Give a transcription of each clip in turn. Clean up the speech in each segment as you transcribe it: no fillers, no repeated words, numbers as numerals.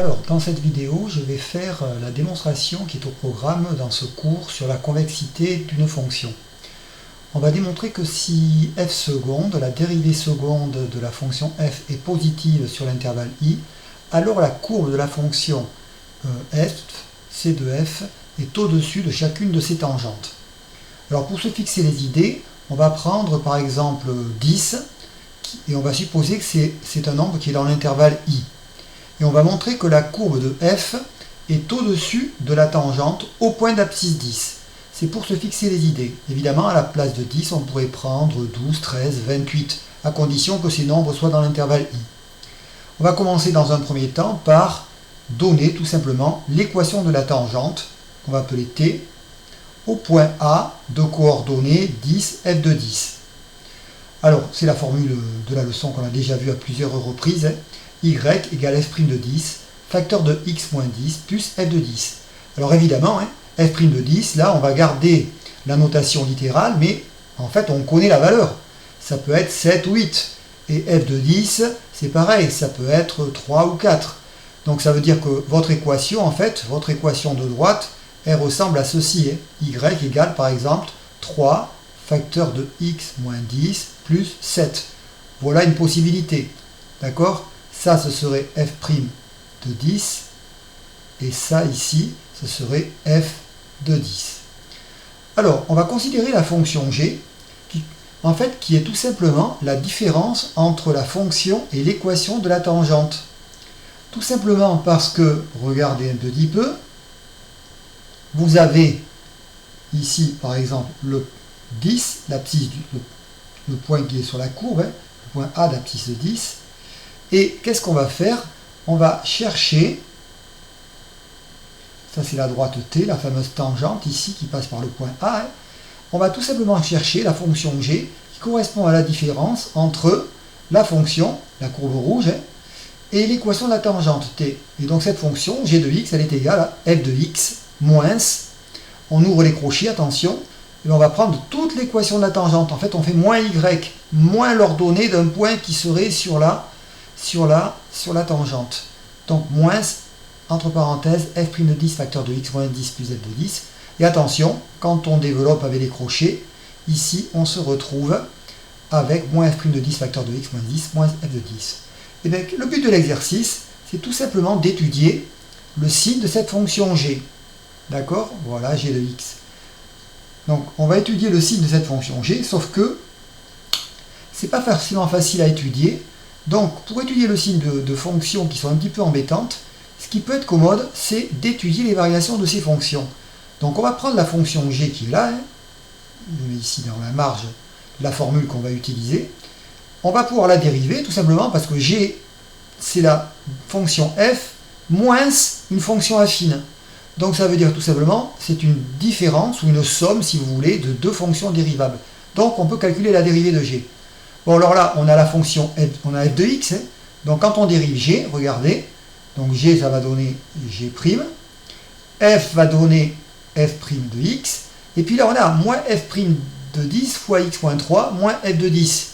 Alors, dans cette vidéo, je vais faire la démonstration qui est au programme dans ce cours sur la convexité d'une fonction. On va démontrer que si f seconde, la dérivée seconde de la fonction f est positive sur l'intervalle i, alors la courbe de la fonction f, c de f, est au-dessus de chacune de ses tangentes. Alors pour se fixer les idées, on va prendre par exemple 10, et on va supposer que c'est un nombre qui est dans l'intervalle i. Et on va montrer que la courbe de f est au-dessus de la tangente au point d'abscisse 10. C'est pour se fixer les idées. Évidemment, à la place de 10, on pourrait prendre 12, 13, 28, à condition que ces nombres soient dans l'intervalle i. On va commencer dans un premier temps par donner tout simplement l'équation de la tangente, qu'on va appeler t, au point A de coordonnées 10, f de 10. Alors, c'est la formule de la leçon qu'on a déjà vue à plusieurs reprises. Y égale f' de 10, facteur de x moins 10 plus f de 10. Alors évidemment, f' de 10, là on va garder la notation littérale, mais en fait on connaît la valeur. Ça peut être 7 ou 8. Et f de 10, c'est pareil, ça peut être 3 ou 4. Donc ça veut dire que votre équation, en fait, votre équation de droite, elle ressemble à ceci. Y égale par exemple 3 facteur de x moins 10 plus 7. Voilà une possibilité. D'accord ? Ça, ce serait f' de 10, et ça, ici, ce serait f de 10. Alors, on va considérer la fonction g, qui est tout simplement la différence entre la fonction et l'équation de la tangente. Tout simplement parce que, regardez un petit peu, vous avez ici, par exemple, le 10, l'abscisse, le point qui est sur la courbe, le point A d'abscisse de 10, et qu'est-ce qu'on va faire? On va chercher, ça c'est la droite t, la fameuse tangente ici qui passe par le point A. On va tout simplement chercher la fonction g qui correspond à la différence entre la fonction, la courbe rouge, et l'équation de la tangente t. Et donc cette fonction, g de x, elle est égale à f de x moins, on ouvre les crochets, attention, et on va prendre toute l'équation de la tangente. En fait, on fait moins y, moins l'ordonnée d'un point qui serait sur la tangente. Donc moins, entre parenthèses, f' de 10 facteur de x moins 10 plus f de 10. Et attention, quand on développe avec les crochets, ici on se retrouve avec moins f' de 10 facteur de x moins 10 moins f de 10. Et bien, le but de l'exercice, c'est tout simplement d'étudier le signe de cette fonction g. D'accord? Voilà, g de x. Donc on va étudier le signe de cette fonction g, sauf que c'est pas forcément facile à étudier. Donc, pour étudier le signe de fonctions qui sont un petit peu embêtantes, ce qui peut être commode, c'est d'étudier les variations de ces fonctions. Donc, on va prendre la fonction g qui est là, je mets ici dans la marge la formule qu'on va utiliser. On va pouvoir la dériver, tout simplement parce que g, c'est la fonction f moins une fonction affine. Donc, ça veut dire tout simplement, c'est une différence ou une somme, si vous voulez, de deux fonctions dérivables. Donc, on peut calculer la dérivée de g. Bon, alors là, on a la fonction f, on a f de x, donc quand on dérive g, regardez, donc g, ça va donner g', f va donner f' de x, et puis là, on a moins f' de 10 fois x moins 3, moins f de 10.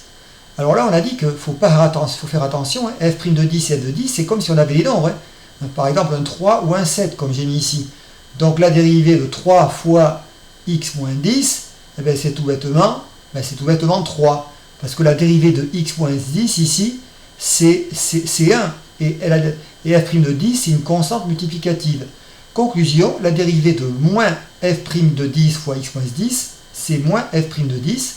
Alors là, on a dit qu'il faut faire attention, f' de 10 et f de 10, c'est comme si on avait les nombres. Par exemple, un 3 ou un 7, comme j'ai mis ici. Donc la dérivée de 3 fois x moins 10, eh bien, c'est tout bêtement 3. Parce que la dérivée de x moins 10 ici, c'est 1. Et f' de 10, c'est une constante multiplicative. Conclusion, la dérivée de moins f' de 10 fois x moins 10, c'est moins f' de 10.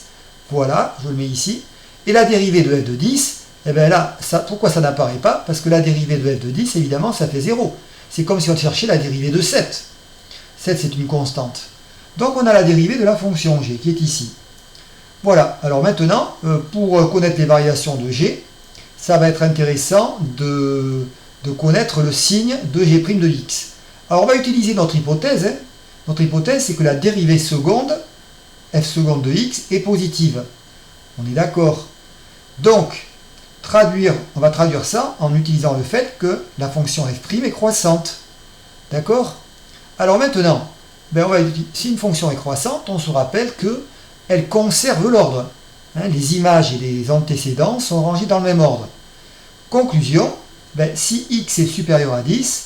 Voilà, je le mets ici. Et la dérivée de f de 10, eh bien là, pourquoi ça n'apparaît pas? Parce que la dérivée de f de 10, évidemment, ça fait 0. C'est comme si on cherchait la dérivée de 7. 7, c'est une constante. Donc on a la dérivée de la fonction g qui est ici. Voilà, alors maintenant, pour connaître les variations de g, ça va être intéressant de connaître le signe de g' de x. Alors on va utiliser notre hypothèse. Notre hypothèse, c'est que la dérivée seconde, f seconde de x, est positive. On est d'accord. Donc, on va traduire ça en utilisant le fait que la fonction f' est croissante. D'accord? Alors maintenant, si une fonction est croissante, on se rappelle que elle conserve l'ordre. Les images et les antécédents sont rangés dans le même ordre. Conclusion, ben, si x est supérieur à 10,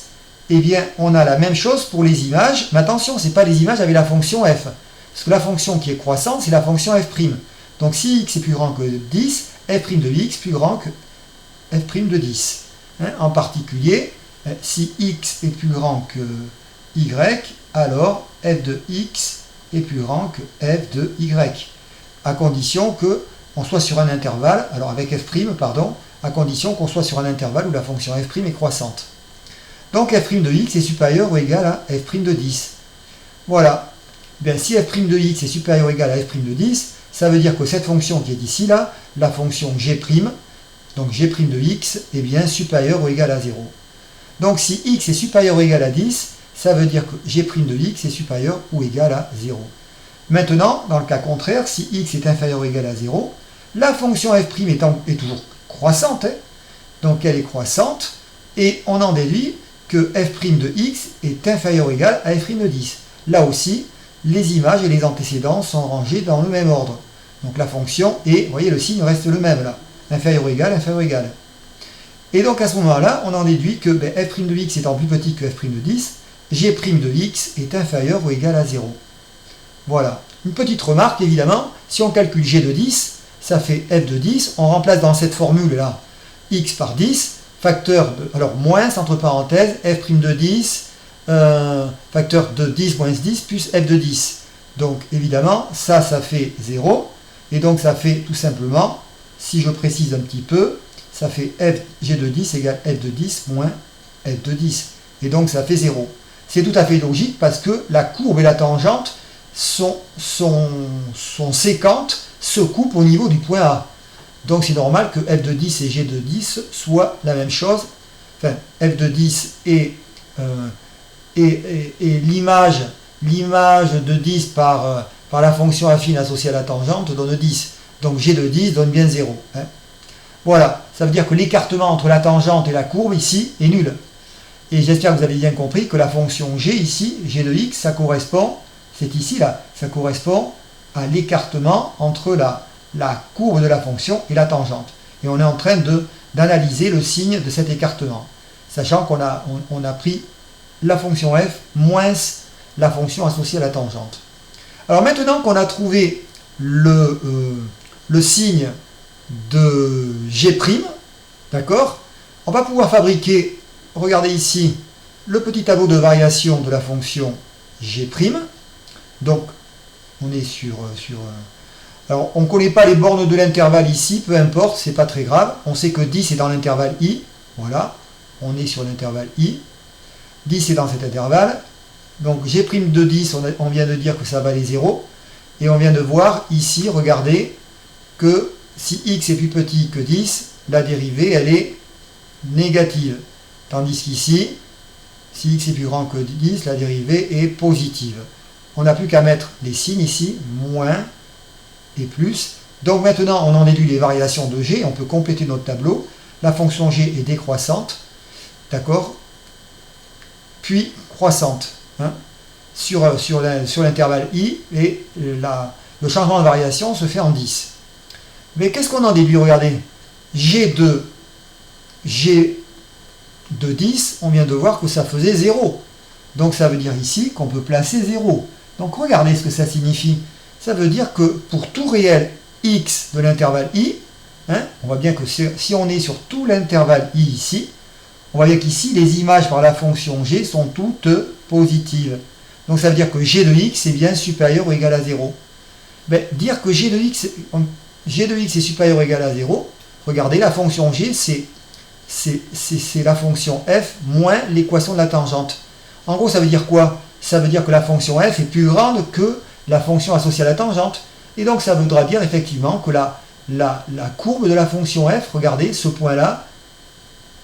eh bien, on a la même chose pour les images. Mais attention, ce n'est pas les images avec la fonction f. Parce que la fonction qui est croissante, c'est la fonction f'. Donc, si x est plus grand que 10, f' de x plus grand que f' de 10. Hein, en particulier, si x est plus grand que y, alors f de x est plus grand que f de y. À condition qu'on soit sur un intervalle, alors avec f', pardon, à condition qu'on soit sur un intervalle où la fonction f' est croissante. Donc f' de x est supérieur ou égal à f' de 10. Voilà. Bien, si f' de x est supérieur ou égal à f' de 10, ça veut dire que cette fonction qui est ici, là, la fonction g', donc g' de x, est bien supérieur ou égal à 0. Donc si x est supérieur ou égal à 10, ça veut dire que g' de x est supérieur ou égal à 0. Maintenant, dans le cas contraire, si x est inférieur ou égal à 0, la fonction f' est toujours croissante, hein, donc elle est croissante, et on en déduit que f' de x est inférieur ou égal à f' de 10. Là aussi, les images et les antécédents sont rangés dans le même ordre. Donc la fonction est, vous voyez, le signe reste le même là, inférieur ou égal, inférieur ou égal. Et donc à ce moment-là, on en déduit que f' de x étant plus petit que f' de 10, g' de x est inférieur ou égal à 0. Voilà. Une petite remarque, évidemment, si on calcule g de 10, ça fait f de 10, on remplace dans cette formule-là x par 10, facteur de, alors moins, entre parenthèses, f' de 10, facteur de 10 moins 10 plus f de 10. Donc évidemment, ça fait 0, et donc ça fait tout simplement, si je précise un petit peu, ça fait f g de 10 égale f de 10 moins f de 10. Et donc ça fait 0. C'est tout à fait logique parce que la courbe et la tangente sont séquentes, se coupent au niveau du point A. Donc c'est normal que f de 10 et g de 10 soient la même chose. Enfin, f de 10 et l'image de 10 par la fonction affine associée à la tangente donne 10. Donc g de 10 donne bien 0. Hein. Voilà, ça veut dire que l'écartement entre la tangente et la courbe ici est nul. Et j'espère que vous avez bien compris que la fonction g ici, g de x, ça correspond, c'est ici là, ça correspond à l'écartement entre la courbe de la fonction et la tangente. Et on est en train d'analyser le signe de cet écartement, sachant qu'on a pris la fonction f moins la fonction associée à la tangente. Alors maintenant qu'on a trouvé le signe de g', d'accord, on va pouvoir fabriquer, regardez ici, le petit tableau de variation de la fonction g'. Donc, on est alors, on ne connaît pas les bornes de l'intervalle ici, peu importe, c'est pas très grave. On sait que 10 est dans l'intervalle i, voilà, on est sur l'intervalle i. 10 est dans cet intervalle. Donc, g' de 10, on vient de dire que ça valait 0. Et on vient de voir ici, regardez, que si x est plus petit que 10, la dérivée, elle est négative. Tandis qu'ici, si x est plus grand que 10, la dérivée est positive. On n'a plus qu'à mettre les signes ici, moins et plus. Donc maintenant, on en déduit les variations de g, on peut compléter notre tableau. La fonction g est décroissante, d'accord, puis croissante, hein, sur l'intervalle i, et le changement de variation se fait en 10. Mais qu'est-ce qu'on en déduit? Regardez, g de 10, on vient de voir que ça faisait 0. Donc ça veut dire ici qu'on peut placer 0. Donc regardez ce que ça signifie. Ça veut dire que pour tout réel x de l'intervalle i, hein, on voit bien que si on est sur tout l'intervalle i ici, on voit bien qu'ici les images par la fonction g sont toutes positives. Donc ça veut dire que g de x est bien supérieur ou égal à 0. Ben, dire que g de x est supérieur ou égal à 0, regardez, la fonction g, c'est la fonction f moins l'équation de la tangente. En gros, ça veut dire quoi? Ça veut dire que la fonction f est plus grande que la fonction associée à la tangente. Et donc, ça voudra dire effectivement que la courbe de la fonction f, regardez, ce point-là,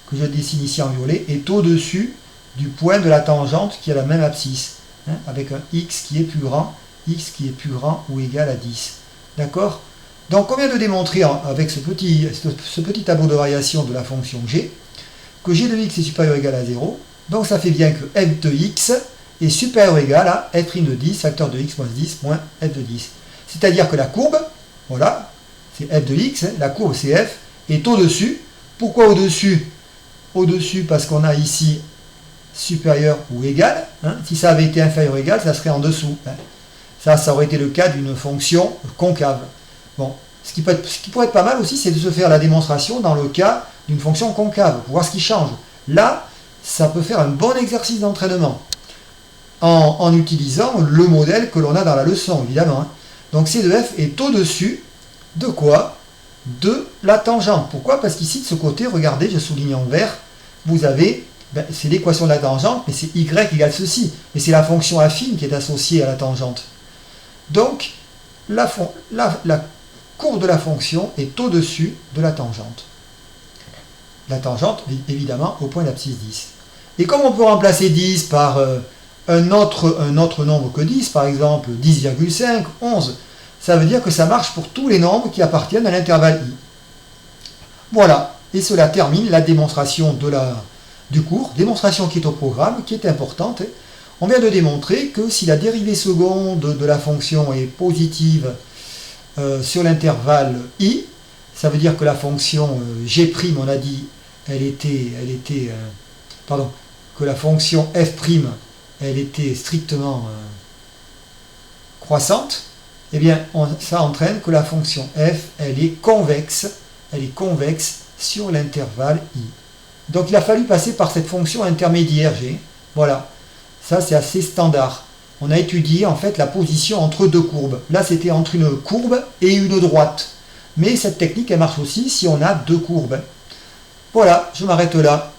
que je dessine ici en violet, est au-dessus du point de la tangente qui a la même abscisse, hein, avec un x qui est plus grand ou égal à 10. D'accord? Donc, on vient de démontrer avec ce petit tableau de variation de la fonction g, que g de x est supérieur ou égal à 0. Donc, ça fait bien que f de x est supérieur ou égal à f' de 10, facteur de x moins 10, moins f de 10. C'est-à-dire que la courbe, voilà, c'est f de x, hein, la courbe c'est f, est au-dessus. Pourquoi au-dessus? au-dessus parce qu'on a ici supérieur ou égal. Hein. Si ça avait été inférieur ou égal, ça serait en dessous. Hein. Ça aurait été le cas d'une fonction concave. Bon, ce qui pourrait être pas mal aussi, c'est de se faire la démonstration dans le cas d'une fonction concave, pour voir ce qui change. Là, ça peut faire un bon exercice d'entraînement, en utilisant le modèle que l'on a dans la leçon, évidemment. Hein. Donc C de F est au-dessus de quoi? De la tangente. Pourquoi? Parce qu'ici, de ce côté, regardez, je souligne en vert, vous avez, c'est l'équation de la tangente, mais c'est y égale ceci. Mais c'est la fonction affine qui est associée à la tangente. Donc, la courbe de la fonction est au-dessus de la tangente. La tangente, évidemment, au point d'abscisse 10. Et comme on peut remplacer 10 par un autre nombre que 10, par exemple 10,5, 11, ça veut dire que ça marche pour tous les nombres qui appartiennent à l'intervalle i. Voilà, et cela termine la démonstration du cours, démonstration qui est au programme, qui est importante. On vient de démontrer que si la dérivée seconde de la fonction est positive sur l'intervalle i, ça veut dire que la fonction g', on a dit, que la fonction f', elle était strictement croissante. Eh bien, ça entraîne que la fonction f, elle est convexe sur l'intervalle i. Donc il a fallu passer par cette fonction intermédiaire g. Voilà, ça c'est assez standard. On a étudié en fait la position entre deux courbes. Là c'était entre une courbe et une droite. Mais cette technique elle marche aussi si on a deux courbes. Voilà, je m'arrête là.